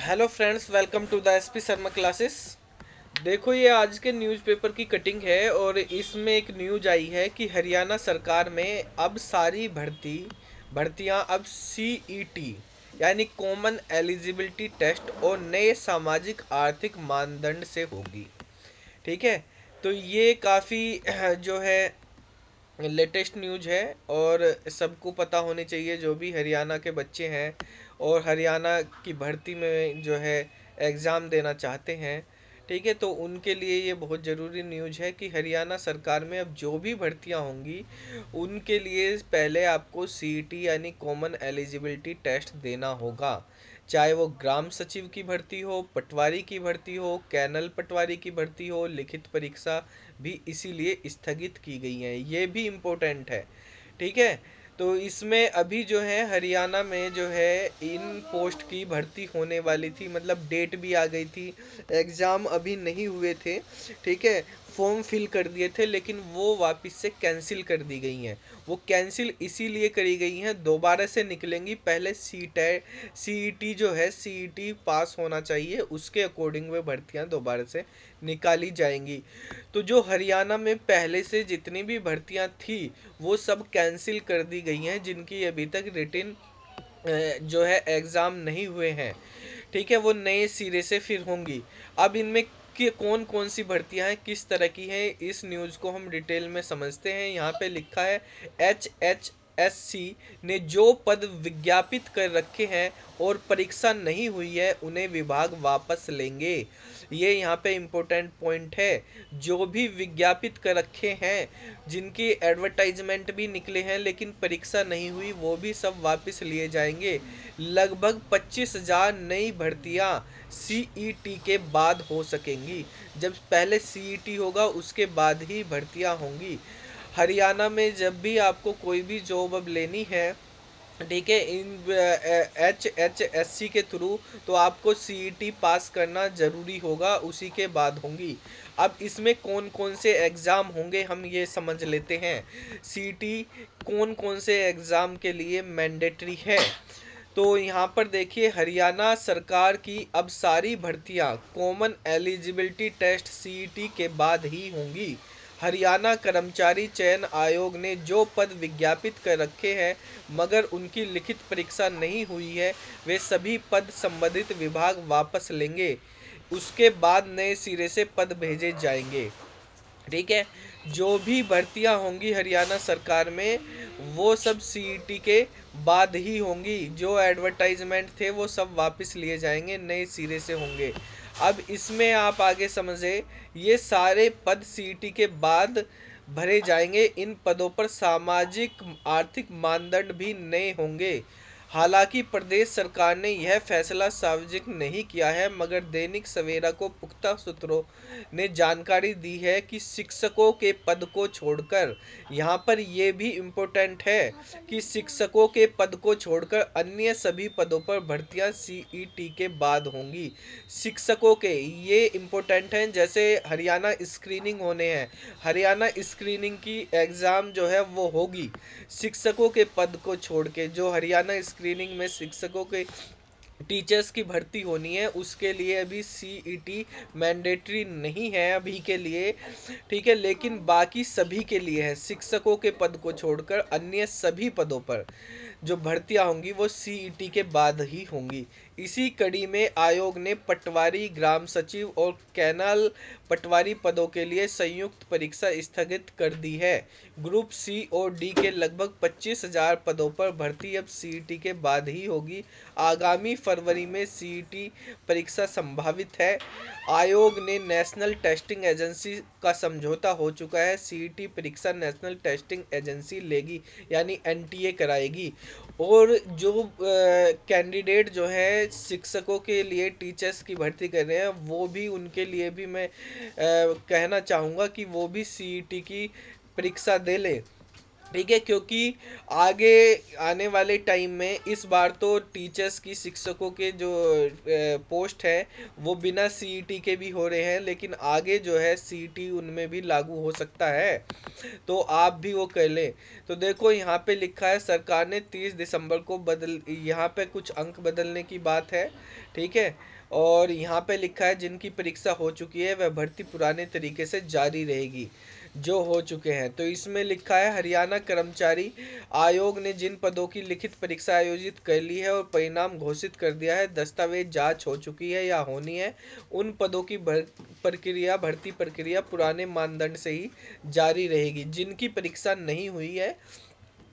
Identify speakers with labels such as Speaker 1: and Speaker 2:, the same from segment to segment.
Speaker 1: Hello friends, welcome to the SP Sharma classes. देखो, ये आज के न्यूज़पेपर की कटिंग है और इसमें एक न्यूज आई है कि हरियाणा सरकार में अब सारी भर्तियां अब सीईटी यानी कॉमन एलिजिबिलिटी टेस्ट और नए सामाजिक आर्थिक मानदंड से होगी। ठीक है। तो ये काफ़ी जो है लेटेस्ट न्यूज है और सबको पता होनी चाहिए, जो भी हरियाणा के बच्चे हैं और हरियाणा की भर्ती में जो है एग्ज़ाम देना चाहते हैं। ठीक है, तो उनके लिए ये बहुत ज़रूरी न्यूज है कि हरियाणा सरकार में अब जो भी भर्तियां होंगी उनके लिए पहले आपको सीईटी यानी कॉमन एलिजिबिलिटी टेस्ट देना होगा। चाहे वो ग्राम सचिव की भर्ती हो, पटवारी की भर्ती हो, कैनल पटवारी की भर्ती हो, लिखित परीक्षा भी इसीलिए स्थगित की गई हैं। ये भी इम्पोर्टेंट है। ठीक है। तो इसमें अभी जो है हरियाणा में जो है इन पोस्ट की भर्ती होने वाली थी, मतलब डेट भी आ गई थी, एग्ज़ाम अभी नहीं हुए थे। ठीक है। फॉर्म फिल कर दिए थे लेकिन वो वापस से कैंसिल कर दी गई हैं। वो कैंसिल इसीलिए करी गई हैं, दोबारा से निकलेंगी। पहले सीईटी जो है, सीईटी पास होना चाहिए, उसके अकॉर्डिंग वे भर्तियां दोबारा से निकाली जाएंगी। तो जो हरियाणा में पहले से जितनी भी भर्तियां थी वो सब कैंसिल कर दी गई हैं, जिनकी अभी तक रिटन जो है एग्ज़ाम नहीं हुए हैं। ठीक है, वो नए सिरे से फिर होंगी। अब इनमें कि कौन कौन सी भर्तियां हैं, किस तरह की हैं, इस न्यूज़ को हम डिटेल में समझते हैं। यहाँ पे लिखा है HHSC ने जो पद विज्ञापित कर रखे हैं और परीक्षा नहीं हुई है उन्हें विभाग वापस लेंगे। ये यहाँ पे इम्पोर्टेंट पॉइंट है। जो भी विज्ञापित कर रखे हैं, जिनकी एडवर्टाइजमेंट भी निकले हैं लेकिन परीक्षा नहीं हुई, वो भी सब वापस लिए जाएंगे। लगभग 25,000 नई भर्तियां सीईटी के बाद हो सकेंगी। जब पहले सीईटी होगा उसके बाद ही भर्तियां होंगी। हरियाणा में जब भी आपको कोई भी जॉब अब लेनी है, ठीक है, इन HHSC के थ्रू, तो आपको सीईटी पास करना ज़रूरी होगा, उसी के बाद होंगी। अब इसमें कौन कौन से एग्ज़ाम होंगे हम ये समझ लेते हैं। सीईटी कौन कौन से एग्ज़ाम के लिए मैंडेटरी है। तो यहाँ पर देखिए, हरियाणा सरकार की अब सारी भर्तियाँ कॉमन एलिजिबिलिटी टेस्ट सीईटी के बाद ही होंगी। हरियाणा कर्मचारी चयन आयोग ने जो पद विज्ञापित कर रखे हैं मगर उनकी लिखित परीक्षा नहीं हुई है, वे सभी पद संबंधित विभाग वापस लेंगे। उसके बाद नए सिरे से पद भेजे जाएंगे। ठीक है। जो भी भर्तियां होंगी हरियाणा सरकार में वो सब सीईटी के बाद ही होंगी। जो एडवर्टाइजमेंट थे वो सब वापस लिए जाएंगे, नए सिरे से होंगे। अब इसमें आप आगे समझे, ये सारे पद सीईटी के बाद भरे जाएंगे। इन पदों पर सामाजिक आर्थिक मानदंड भी नए होंगे। हालांकि प्रदेश सरकार ने यह फैसला सार्वजनिक नहीं किया है, मगर दैनिक सवेरा को पुख्ता सूत्रों ने जानकारी दी है कि शिक्षकों के पद को छोड़कर, यहाँ पर यह भी इम्पोर्टेंट है कि शिक्षकों के पद को छोड़कर अन्य सभी पदों पर भर्तियां सीईटी के बाद होंगी। शिक्षकों के ये इम्पोर्टेंट हैं, जैसे हरियाणा स्क्रीनिंग होने हैं, हरियाणा स्क्रीनिंग की एग्ज़ाम जो है वो होगी शिक्षकों के पद को छोड़ के। जो हरियाणा स्क्रीनिंग में शिक्षकों के टीचर्स की भर्ती होनी है उसके लिए अभी सीईटी मैंडेटरी नहीं है अभी के लिए। ठीक है, लेकिन बाकी सभी के लिए है। शिक्षकों के पद को छोड़कर अन्य सभी पदों पर जो भर्तियां होंगी वो सीईटी के बाद ही होंगी। इसी कड़ी में आयोग ने पटवारी, ग्राम सचिव और कैनाल पटवारी पदों के लिए संयुक्त परीक्षा स्थगित कर दी है। ग्रुप सी और डी के लगभग 25,000 पदों पर भर्ती अब सीईटी के बाद ही होगी। आगामी फरवरी में सीईटी परीक्षा संभावित है। आयोग ने नेशनल टेस्टिंग एजेंसी का समझौता हो चुका है। सीईटी परीक्षा नेशनल टेस्टिंग एजेंसी लेगी, यानी एनटीए कराएगी। और जो कैंडिडेट जो है शिक्षकों के लिए टीचर्स की भर्ती कर रहे हैं, वो भी उनके लिए भी मैं कहना चाहूँगा कि वो भी सीईटी की परीक्षा दे ले। ठीक है, क्योंकि आगे आने वाले टाइम में इस बार तो टीचर्स की, शिक्षकों के जो पोस्ट है वो बिना सीईटी के भी हो रहे हैं, लेकिन आगे जो है सीईटी उनमें भी लागू हो सकता है, तो आप भी वो कर लें। तो देखो यहाँ पे लिखा है सरकार ने 30 दिसंबर को बदल, यहाँ पे कुछ अंक बदलने की बात है। ठीक है, और यहाँ पे लिखा है जिनकी परीक्षा हो चुकी है वह भर्ती पुराने तरीके से जारी रहेगी जो हो चुके हैं। तो इसमें लिखा है हरियाणा कर्मचारी आयोग ने जिन पदों की लिखित परीक्षा आयोजित कर ली है और परिणाम घोषित कर दिया है, दस्तावेज जांच हो चुकी है या होनी है, उन पदों की भर्ती प्रक्रिया पुराने मानदंड से ही जारी रहेगी। जिनकी परीक्षा नहीं हुई है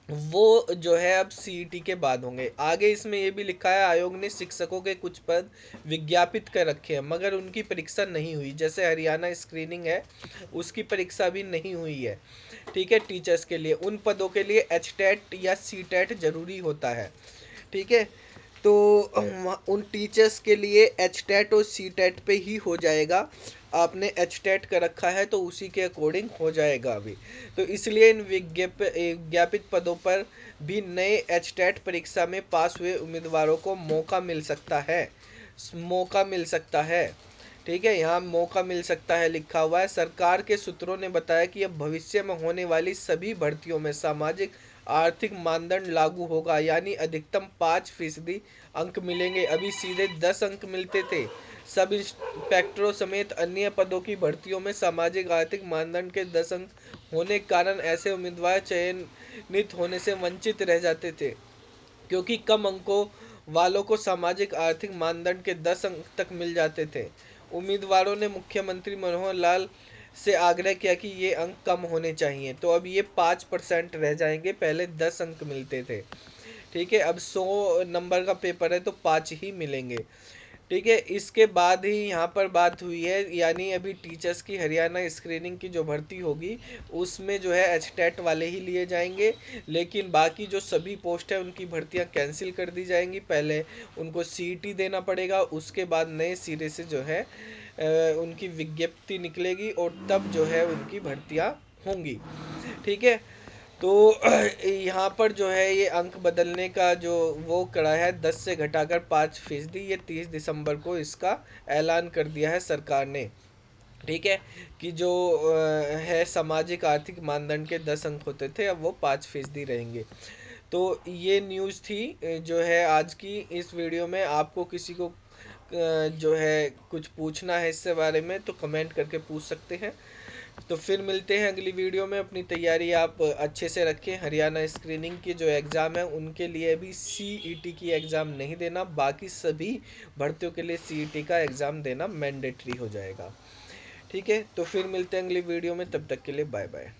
Speaker 1: वो जो है अब सीईटी के बाद होंगे। आगे इसमें ये भी लिखा है आयोग ने शिक्षकों के कुछ पद विज्ञापित कर रखे हैं मगर उनकी परीक्षा नहीं हुई, जैसे हरियाणा स्क्रीनिंग है उसकी परीक्षा भी नहीं हुई है। ठीक है, टीचर्स के लिए उन पदों के लिए एच टेट या सी टेट जरूरी होता है। ठीक है, तो उन टीचर्स के लिए एच टेट और सी टेट पे ही हो जाएगा। आपने एच टेट कर रखा है तो उसी के अकॉर्डिंग हो जाएगा अभी। तो इसलिए इन विज्ञापित पदों पर भी नए एच टेट परीक्षा में पास हुए उम्मीदवारों को मौका मिल सकता है। मौका मिल सकता है। ठीक है, यहाँ मौका मिल सकता है लिखा हुआ है। सरकार के सूत्रों ने बताया कि अब भविष्य में होने वाली सभी भर्तियों में सामाजिक आर्थिक मानदंड लागू होगा, यानी अधिकतम 5% अंक मिलेंगे। अभी सीधे 10 अंक मिलते थे। सब इंस्पेक्टरों समेत अन्य पदों की भर्तियों में सामाजिक आर्थिक मानदंड के 10 अंक होने के कारण ऐसे उम्मीदवार चयनित होने से वंचित रह जाते थे, क्योंकि कम अंकों वालों को सामाजिक आर्थिक मानदंड के 10 अंक तक मिल जाते थे। उम्मीदवारों ने मुख्यमंत्री मनोहर लाल से आग्रह किया कि ये अंक कम होने चाहिए, तो अब ये 5% रह जाएंगे, पहले 10 अंक मिलते थे। ठीक है, अब 100 नंबर का पेपर है तो 5 ही मिलेंगे। ठीक है, इसके बाद ही यहाँ पर बात हुई है, यानी अभी टीचर्स की हरियाणा स्क्रीनिंग की जो भर्ती होगी उसमें जो है एच टेट वाले ही लिए जाएंगे, लेकिन बाकी जो सभी पोस्ट है उनकी भर्तियाँ कैंसिल कर दी जाएंगी। पहले उनको सीईटी देना पड़ेगा, उसके बाद नए सिरे से जो है उनकी विज्ञप्ति निकलेगी और तब जो है उनकी भर्तियाँ होंगी। ठीक है, तो यहाँ पर जो है ये अंक बदलने का जो वो करा है 10 से घटाकर 5%, ये 30 दिसंबर को इसका ऐलान कर दिया है सरकार ने। ठीक है, कि जो है सामाजिक आर्थिक मानदंड के 10 अंक होते थे अब वो 5% रहेंगे। तो ये न्यूज़ थी जो है आज की। इस वीडियो में आपको किसी को जो है कुछ पूछना है इससे बारे में तो कमेंट करके पूछ सकते हैं। तो फिर मिलते हैं अगली वीडियो में। अपनी तैयारी आप अच्छे से रखें। हरियाणा स्क्रीनिंग की जो एग्ज़ाम है उनके लिए अभी सीईटी की एग्ज़ाम नहीं देना, बाकी सभी भर्तियों के लिए सीईटी का एग्ज़ाम देना मैंडेटरी हो जाएगा। ठीक है, तो फिर मिलते हैं अगली वीडियो में, तब तक के लिए बाय बाय।